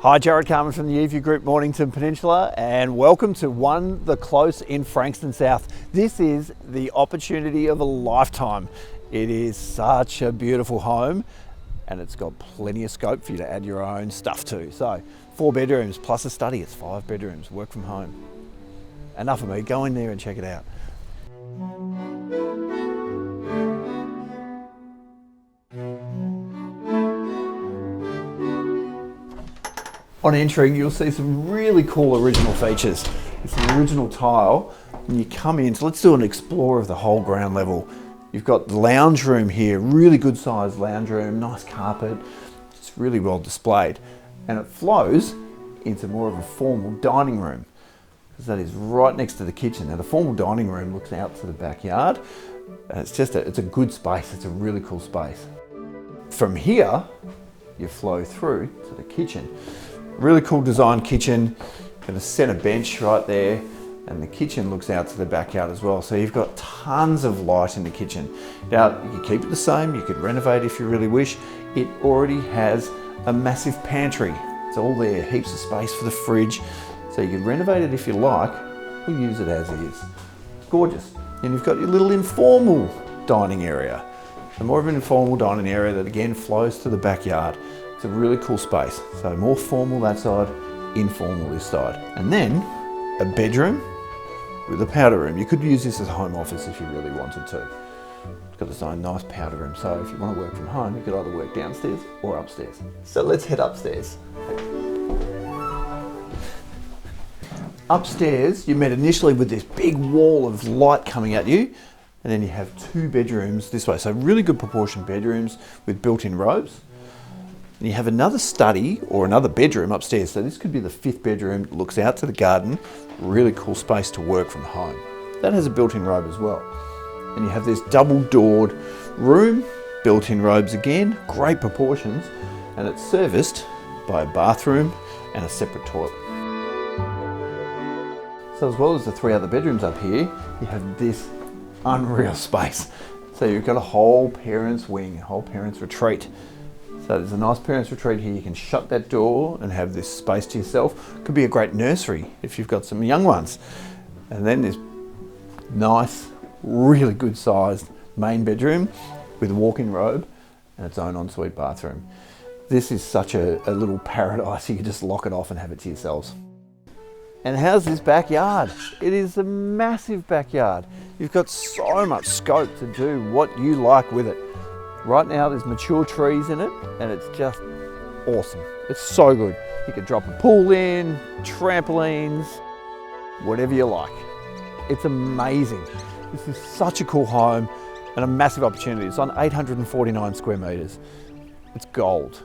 Hi, Jarrod, Carman from the eView Group Mornington Peninsula, and welcome to One the Close in Frankston South. This is the opportunity of a lifetime. It is such a beautiful home and it's got plenty of scope for you to add your own stuff to. So 4 bedrooms plus a study, it's 5 bedrooms, work from home. Enough of me, go in there and check it out. On entering, you'll see some really cool original features. It's an original tile. When you come in, so let's do an explore of the whole ground level. You've got the lounge room here, really good sized lounge room, nice carpet. It's really well displayed. And it flows into more of a formal dining room, because that is right next to the kitchen. Now the formal dining room looks out to the backyard. And it's a good space, it's a really cool space. From here, you flow through to the kitchen. Really cool design kitchen, got a centre bench right there, and the kitchen looks out to the backyard as well. So you've got tons of light in the kitchen. Now, you could keep it the same, you could renovate if you really wish. It already has a massive pantry. It's all there, heaps of space for the fridge. So you could renovate it if you like, or use it as is. It's gorgeous. And you've got your little informal dining area. So more of an informal dining area that again flows to the backyard. It's a really cool space. So more formal that side, informal this side. And then a bedroom with a powder room. You could use this as a home office if you really wanted to. It's got its own nice powder room. So if you want to work from home, you could either work downstairs or upstairs. So let's head upstairs. Upstairs, you met initially with this big wall of light coming at you. And then you have 2 bedrooms this way. So really good proportioned bedrooms with built-in robes. And you have another study or another bedroom upstairs. So this could be the 5th bedroom, looks out to the garden, really cool space to work from home. That has a built-in robe as well. And you have this double-doored room, built-in robes again, great proportions, and it's serviced by a bathroom and a separate toilet. So as well as the 3 other bedrooms up here, you have this unreal space. So you've got a whole parents wing, a whole parents retreat. So there's a nice parents retreat here. You can shut that door and have this space to yourself. Could be a great nursery if you've got some young ones. And then this nice, really good sized main bedroom with a walk-in robe and its own ensuite bathroom. This is such a little paradise. You can just lock it off and have it to yourselves. And how's this backyard? It is a massive backyard. You've got so much scope to do what you like with it. Right now there's mature trees in it and it's just awesome. It's so good. You could drop a pool in, trampolines, whatever you like. It's amazing. This is such a cool home and a massive opportunity. It's on 849 square metres. It's gold.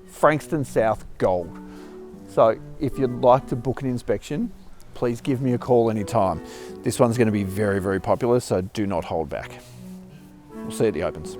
Frankston South gold. So if you'd like to book an inspection, please give me a call anytime. This one's going to be very, very popular, so do not hold back. We'll see you at the opens.